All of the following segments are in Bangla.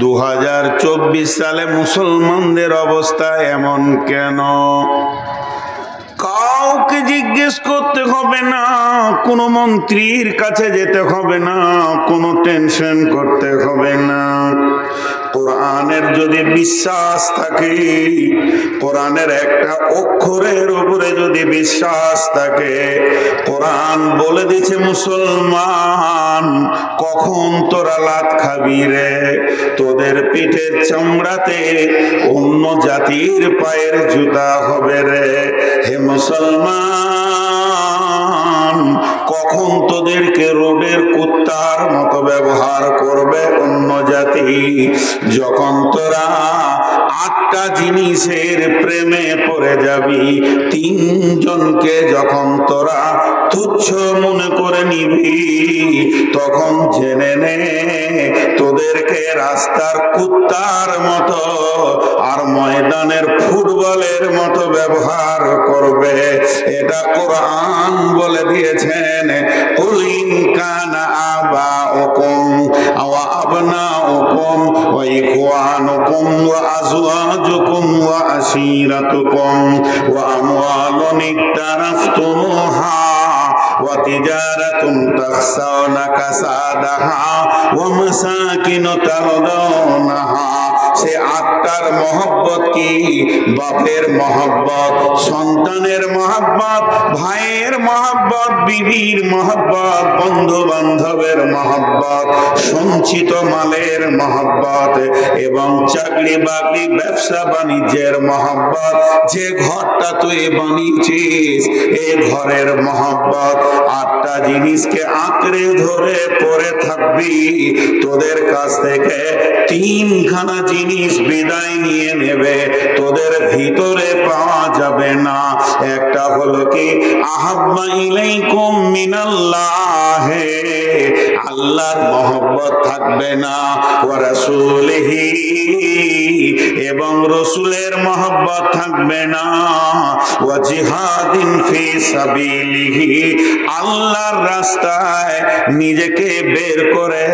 2024 সালে মুসলমানদের অবস্থা এমন কেন? কাউকে জিজ্ঞেস করতে হবে না, কোনো মন্ত্রীর কাছে যেতে হবে না, কোনো টেনশন করতে হবে না। কোরআনের যদি বিশ্বাস থাকে, কোরআনের একটা অক্ষরের উপরে যদি বিশ্বাস থাকে, কোরআন বলে দিছে মুসলমান কখন তোরা লাত খাবি রে? তোদের পিঠের চামড়াতে অন্য জাতির পায়ের জুতা হবে রে। হে মুসলমান, কখন তোদেরকে রোডের কুত্তার মতো ব্যবহার করবে অন্য জাতি? যখন তোরা 8টা জিনিসের প্রেমে পড়ে যাবি, 3 জনকে যখন তোরা তুচ্ছ মনে করে নিবি, তখন জেনে নে তোদেরকে রাস্তার কুত্তার মতো আর ময়দানের ফুটবলের মতো ব্যবহার করবে। এটা কোরআন বলে দিয়েছেন। কুল ইন কানা আবাউকুম ওয়া আবনাউকুম ওয়া ইখওয়ানুকুম ওয়া আজওয়াজুকুম ওয়া আশীরাতুকুম ওয়া আমওয়ালুন ইকতারাফতুমুহা ওয়া তিজারাতুন তাখশাউনা কাসাদাহা ওয়া মাসাকিনু তারদাউনাহা। সে 8টার মহব্বত কি? বাপের মহব্বত, সন্তানের মহব্বত, ভাইয়ের মহব্বত, বিবির মহব্বত, বন্ধু বান্ধবের মহব্বত, সঞ্চিত মালের মহব্বত এবং চাকরি বাকরি ব্যবসা বাণিজ্যের মহব্বত। যে ঘরটা তুই বানিয়েছিস এই ঘরের মহব্বত। 8টা জিনিসকে আঁকড়ে ধরে পড়ে থাকবি, তোদের কাছ থেকে 3খানা জিনিস বিদায় নিয়ে নেবে, তোদের ভিতরে পাওয়া যাবে না। একটা হলো কি? আহাব্বা ইলাইকুম মিনাল্লাহ, আল্লাহর মহব্বত থাকবে না, ওয়া রাসূলিহি, এবং রসুলের মহব্বত থাকবে না, ওয়া জিহাদিন ফি সাবিলিহি, আল্লাহর রাস্তায় নিজেকে বের করে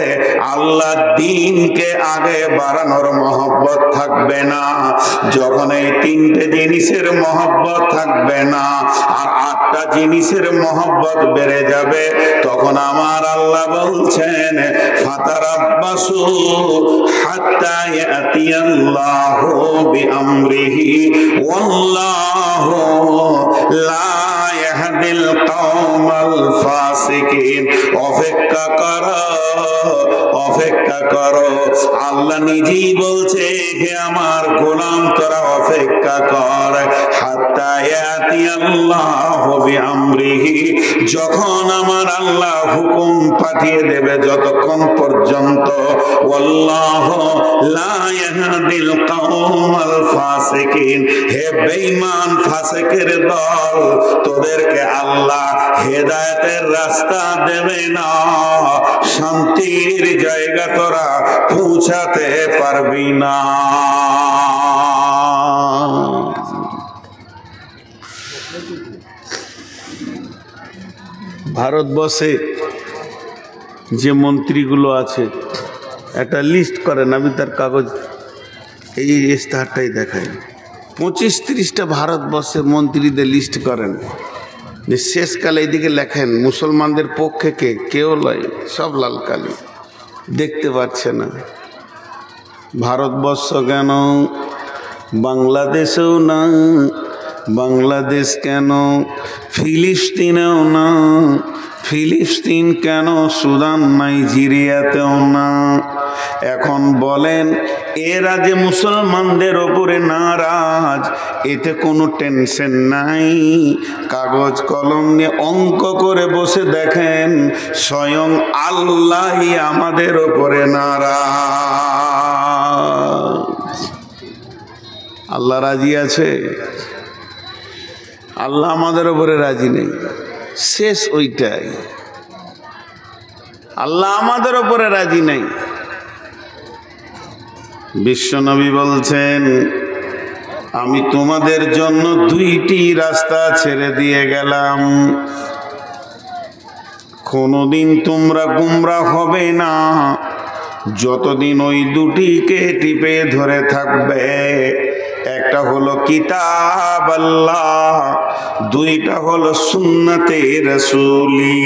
আল্লাহর দ্বীনকে আগে বাড়ানোর মহব্বত থাকবে না। যখন এই 3টে জিনিসের মহব্বত থাকবে না আর 8টা জিনিসের মহব্বত বেড়ে যাবে, তখন আমার আল্লাহ বলছেন ফাতারাব্বাসু হাত্তা ইয়াতিয়াল্লাহু বিআমরিহি ওয়াল্লাহু লা ইয়াহদিল কওমাল ফাসিকিন। অপেক্ষা করো, অপেক্ষা করো। আল্লাহ নিজেই বলছে, হে আমার গোলাম তোরা অপেক্ষা কর, হাত্তা ইয়াতিয়াল্লাহু বিআমরিহি, যখন আমার আল্লাহ হুকুম পাঠিয়ে দেবে, যতক্ষণ পর্যন্ত ওয়াল্লাহু লা ইয়াহদিল কওমাল ফাসিকিন, হে বেঈমান ফাসিকের দল, তোদেরকে আল্লাহ হেদায়েতের রাস্তা দেবে না, শান্তির জায়গা তোরা পৌঁছাতে পারবি না। ভারতবর্ষে যে মন্ত্রীগুলো আছে একটা লিস্ট করেন, আমি তার কাগজ এই ইস্তাহারটাই দেখাই। 25-30টা ভারতবর্ষের মন্ত্রীদের লিস্ট করেন, যে শেষকালে এইদিকে লেখেন মুসলমানদের পক্ষে কে, কেউ লয়, সব লাল কালি, দেখতে পাচ্ছে না। ভারতবর্ষ কেন, বাংলাদেশেও না, বাংলাদেশ কেন, ফিলিস্তিনেও না, ফিলিস্তিন কেন, সুদান নাইজেরিয়াতেও না। এখন বলেন এরা যে মুসলমানদের ওপরে নারাজ, এতে কোনো টেনশন নাই। কাগজ কলম নিয়ে অঙ্ক করে বসে দেখেন, স্বয়ং আল্লাহই আমাদের ওপরে নারাজ। আল্লাহ রাজি আছে? আল্লাহ আমাদের ওপরে রাজি নেই। শেষ ওইটাই, আল্লাহ আমাদের ওপরে রাজি নেই। বিশ্বনবী বলছেন, আমি তোমাদের জন্য 2টি রাস্তা ছেড়ে দিয়ে গেলাম, কোনোদিন তোমরা গুমরাহ হবে না, যতদিন ওই দুটিকে টিপে ধরে থাকবে, একটা হলো কিতাব আল্লাহ, দুইটা হলো সুন্নতে রাসূলি।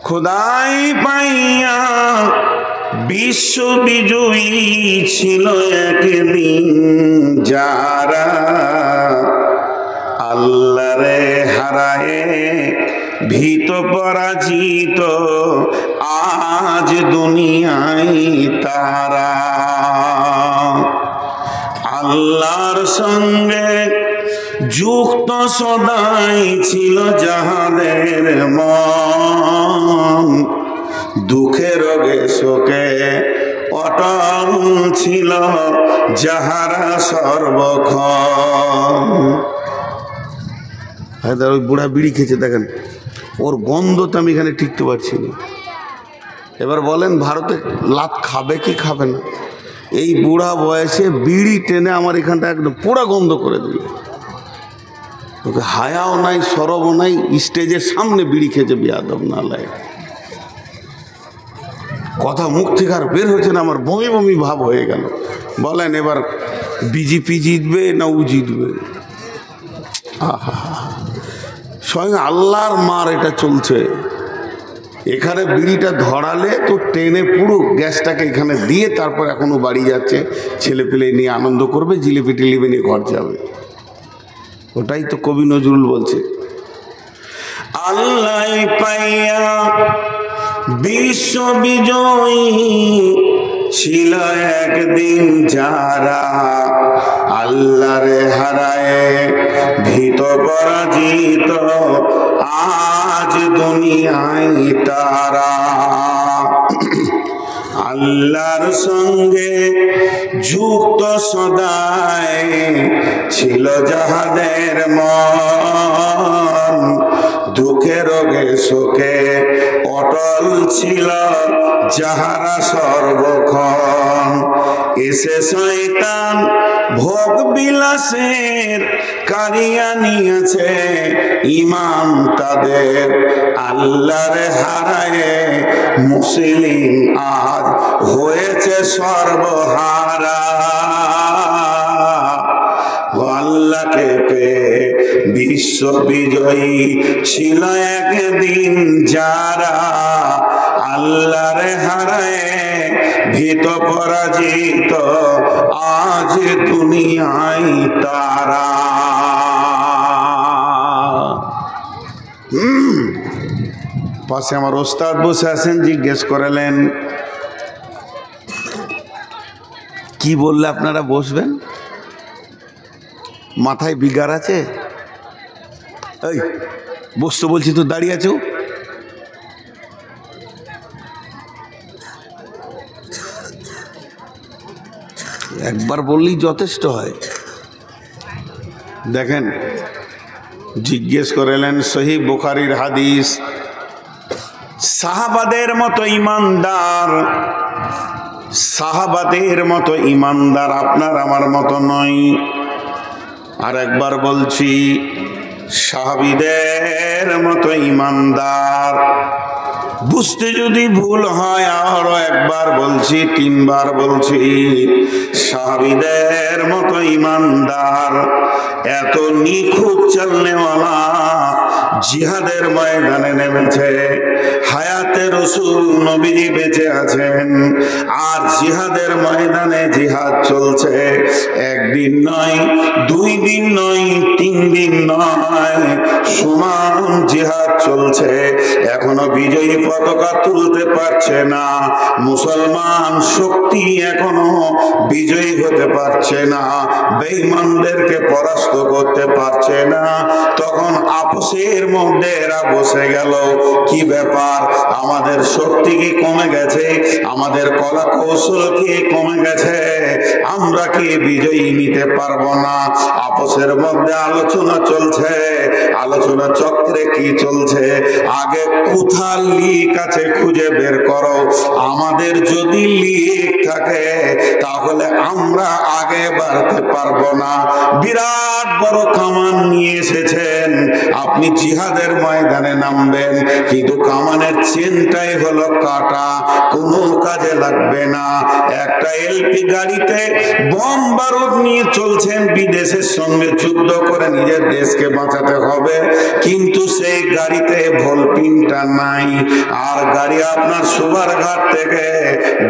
খোদাই পাইয়া বিশ্ব বিজয়ী ছিল একদিন যারা, আল্লাহরে হারায়ে ভীত পরাজিত আজ দুনিয়ায় তারা। আল্লাহর সঙ্গে যুক্ত সদাই ছিল যাহাদের মন, দুঃখে রোগে শোকে অটল ছিল যাহারা সর্বক্ষণ। ওই বুড়া বিড়ি খেয়েছে, দেখেন ওর গন্ধতে আমি এখানে টিকতে পারছি না। এবার বলেন ভারতে লাত খাবে কি খাবে না? এই বুড়া বয়সে বিড়ি টেনে আমার এখানটা একদম পুরা গন্ধ করে দিল। ওকে হায়াও নাই, সরবও নাই, স্টেজের সামনে বিড়ি খেয়েছে, বেয়াদব নালায়েক। কথা মুখ থেকে আর বের হচ্ছে না, আমার বমি বমি ভাব হয়ে গেল। বলেন এবার বিজেপি জিতবে না ও জিতবে? আহা, স্বয়ং আল্লাহর মার এটা চলছে। এখানে বিড়িটা ধরালে তো টেনে পুরো গ্যাসটাকে এখানে দিয়ে তারপর এখনো বাড়ি যাচ্ছে, ছেলে পেলে নিয়ে আনন্দ করবে, জিলিপি টিলিপি নিয়ে ঘর যাবে। ওটাই তো কবি নজরুল বলছে, আল্লাহ পাইয়া বিশ্ব বিজয়ী ছিল একদিন যারা, আল্লাহরে হারায়ে ভীত পরাজিত আজ দুনিয়ায় তারা। আল্লাহর সঙ্গে যুক্ত সদাই ছিল যাহাদের মন, দুঃখে রোগে শোকে অটল ছিল যাহারা সর্বক্ষণ। এসে শয়তান ভোগ বিলাসের কারিয়া নিয়েছে ইমান তাদের, আল্লাহরে হারায়ে মুসলিম আজ হয়েছে সর্বহারা। আল্লাহকে পেয়ে বিশ্ব বিজয়ী ছিল একদিন যারা, আল্লাহরে হারায়ে ভীত পরাজিত আজ দুনিয়ায় তারা। পাশে আমার ওস্তাদ বসে আছেন, জিজ্ঞেস করলেন কি বললে আপনারা বসবেন? মাথায় বিগার আছে? এই বসতে বলছি তো দাঁড়িয়ে আছো। একবার বললেই যথেষ্ট হয়। দেখেন, জিজ্ঞেস করলেন সহিহ বুখারীর হাদিস, সাহাবাদের মতো ইমানদার, সাহাবাদের মতো ইমানদার আপনার আমার মতো নয়। আর একবার বলছি, সাহাবীদের মতো ইমানদার। বুঝতে যদি ভুল হয় আরো একবার বলছি, তিনবার বলছি, সাহাবীদের মতো ইমানদার। এত নিখুঁত চলনেওয়ালা জিহাদের ময়দানে নেমেছে, হায়াতে রাসূল নবীজি বেঁচে আছেন, আর জিহাদের ময়দানে জিহাদ চলছে। একদিন নয়, 2 দিন নয়, 3 দিন নয়, সমান জিহাদ চলছে। এখনো বিজয়ী পতাকা তুলতে পারছে না মুসলমান শক্তি, এখনো বিজয়ী হতে পারছে না, বেঈমানদেরকে পরাস্ত করতে পারছে না। তখন আপোষের মধ্যে এরা বসে গেল, কি ব্যাপার, আমাদের শক্তি কি কমে গেছে? আমাদের কলা কৌশল কি কমে গেছে? আমরা কি বিজয়ী নিতে পারবো না? আপোষের মধ্যে আলোচনা চলছে। আলোচনা চক্রে কি চলছে, আগে কোথার লিক আছে খুঁজে বের করো। আমাদের যদি লিক থাকে তাহলে আমরা আগে বাড়তে পারবো না। বিরাট বড় কামান নিয়ে এসেছেন, আপনি জিহাদের ময়দানে নামবেন, কিন্তু কামানের চেনটাই হলো কাটা, কোনো কাজে লাগবে না। একটা এলপি গাড়িতে বোম বারুদ নিয়ে চলছেন, বিদেশের সঙ্গে যুদ্ধ করে নিজের দেশকে বাঁচাতে হবে, কিন্তু সেই গাড়িতে ভলপিনটা নাই। আর গাড়ি আপনার সুভার ঘাট থেকে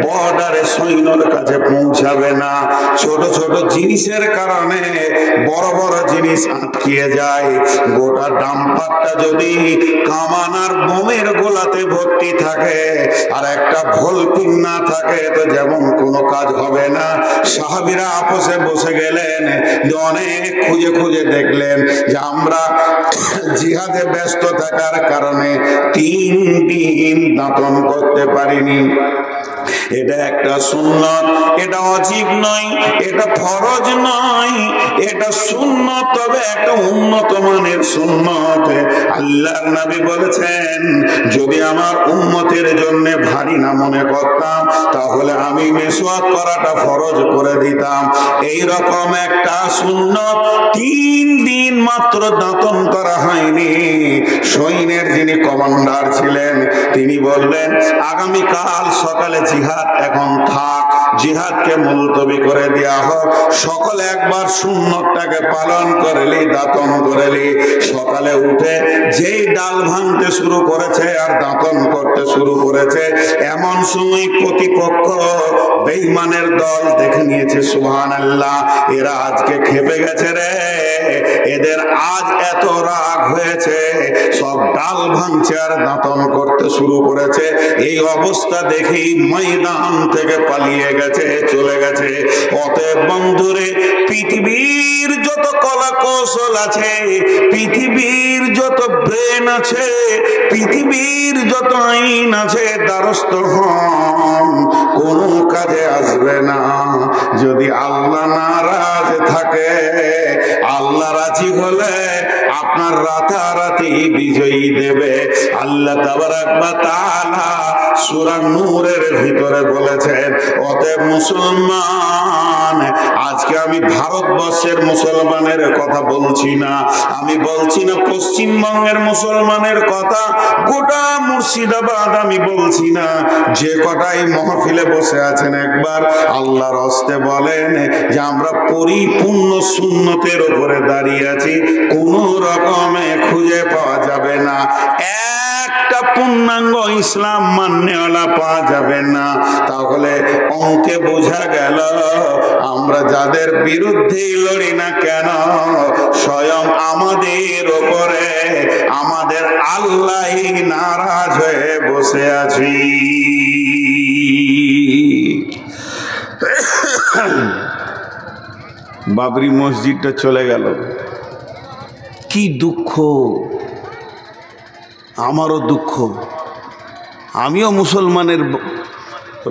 বর্ডারে সৈন্যর কাছে পৌঁছাবে না। ছোট ছোট জিনিসের কারণে বড় বড় জিনিস আটকিয়ে যায়। গোটা ডাম্পারটা যদি কামান আর বোমের গোলাতে ভর্তি থাকে আর একটা ভলপিন না থাকে তো যেমন কোনো কাজ হবে না। সাহাবীরা আপোষে বসে গেলেন, অনেক খুঁজে খুঁজে দেখলেন যে আমরা জিহাদে ব্যস্ত থাকার কারণে 3 দিন দাফন করতে পারিনি। এটা একটা সুন্নত, এটা ওয়াজিব নয়, এটা ফরজ নয়, এটা সুন্নত, তবে একটা উন্নত মানের সুন্নত। আল্লাহর নবী বলেছেন, যদি আমার উম্মতের জন্য ভারী না মনে করতাম তাহলে আমি মিসওয়াক করাটা ফরজ করে দিতাম। এই রকম একটা সুন্নত 3 দিন মাত্র দাতন করা হয়নি। সৈন্যের যিনি কমান্ডার ছিলেন তিনি বললেন, আগামীকাল সকালে জিহাদ এখন থাক, জিহাদকে মুলতবি করে দেওয়া হোক, সকলে একবার সুন্নতটাকে পালন করেলি, দাতন করেলি। সকালে উঠে যেই ডাল ভাঙতে শুরু করেছে আর দাতন করতে শুরু করেছে, এমন সময় প্রতিপক্ষ বেঈমানের দল দেখে নিয়েছে, সুবহানাল্লাহ, এরা আজকে খেপে গেছে রে, এদের আজ এত রাগ হয়েছে, সব ডাল ভাঙছে আর দাতন করতে শুরু করেছে। এই অবস্থা দেখেই ময়দান থেকে পালিয়ে গেছে, চলে গেছে। অতএব বন্ধুরে, পৃথিবীর যত কলা কৌশল আছে, পৃথিবীর যত ব্রেন আছে, পৃথিবীর যত আইন আছে, দ্বারস্থ হন, কোনো কাজে আসবে না যদি আল্লাহ নারাজ থাকে। আল্লাহ রাজি হলে আপনার রাতারাতি বিজয়ী দেবে। আল্লাহ তাবারাক ওয়া তাআলা সূরা নূরের ভিতরে বলেছেন, অতএব মুসলমান, আজকে আমি ভারতবর্ষের মুসলমানের কথা বলছি না, আমি বলছি না পশ্চিমবঙ্গের মুসলমানের কথা, গোটা মুর্শিদাবাদ আমি বলছি না, যে কটাই মহফিলে বসে আছেন একবার আল্লাহর হস্তে বলেন যে আমরা পরিপূর্ণ সুন্নতের উপরে দাঁড়িয়ে আছি, কোনো রকমে খুঁজে পাওয়া যাবে না, একটা পূর্ণাঙ্গ ইসলাম মান্যওয়ালা পাওয়া যাবে না। তাহলে অঙ্কে বোঝা গেল আমরা যাদের বিরুদ্ধেই লড়ি না কেন, স্বয়ং আমাদের উপরে আমাদের আল্লাহই নারাজ হয়ে বসে আছি। বাবরি মসজিদটা চলে গেল, কি দুঃখ, আমারও দুঃখ। আমিও মুসলমানের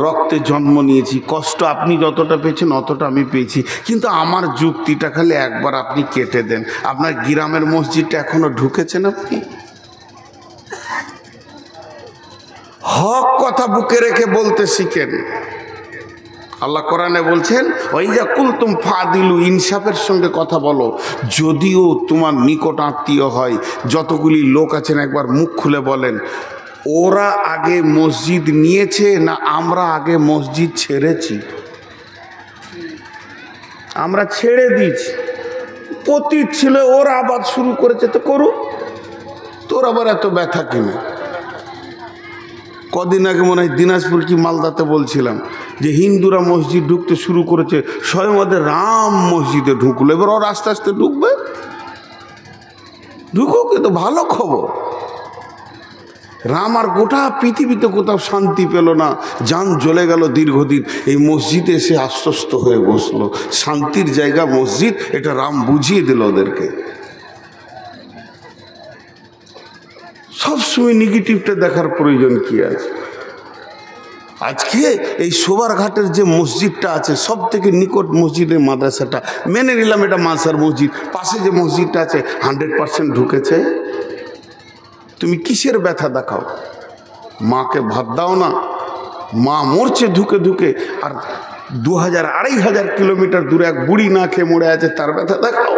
রক্তে জন্ম নিয়েছি, কষ্ট আপনি যতটা পেয়েছেন অতটা আমি পেয়েছি, কিন্তু আমার যুক্তিটা খালি একবার আপনি কেটে দেন। আপনার গ্রামের মসজিদটা এখনো ঢুকেছেন? আপনি হক কথা বুকে রেখে বলতে শিখেন। আল্লাহ কোরআনে বলছেন, ওয়াইজা কুলতুম ফাদিলু, ইনসাফের সঙ্গে কথা বলো। যদিও তোমার নিকট আত্মীয় হয়, যতগুলি লোক আছেন একবার মুখ খুলে বলেন, ওরা আগে মসজিদ নিয়েছে না আমরা আগে মসজিদ ছেড়েছি? আমরা ছেড়ে দিয়েছি, পতীত ছিল, ওরা আবার শুরু করেছে, তো করুক, তোর আবার এত ব্যথা কিনা? কদিন আগে মনে হয় দিনাজপুর কি মালদাতে বলছিলাম যে হিন্দুরা মসজিদ ঢুকতে শুরু করেছে, স্বয়ং ওদের রাম মসজিদে ঢুকলো, এবার ওরা আস্তে আস্তে ঢুকবে, ঢুকুক, এ তো ভালো খবর। রাম আর গোটা পৃথিবীতে কোথাও শান্তি পেল না, যান জ্বলে গেল দীর্ঘদিন, এই মসজিদে এসে আশ্বস্ত হয়ে বসলো, শান্তির জায়গা মসজিদ, এটা রাম বুঝিয়ে দিল ওদেরকে। সবসময় নেগেটিভটা দেখার প্রয়োজন কি আছে? আজকে এই শোভারঘাটের যে মসজিদটা আছে সব থেকে নিকট মসজিদের মাদ্রাসাটা, মেনে নিলাম এটা মাদ্রাসার মসজিদ, পাশে যে মসজিদটা আছে 100% ঢুকেছে। তুমি কিসের ব্যথা দেখাও? মাকে ভাত দাও না, মা মরছে ঢুকে ঢুকে, আর 2000-2500 কিলোমিটার দূরে এক বুড়ি না খেয়ে মরে আছে, তার ব্যথা দেখাও।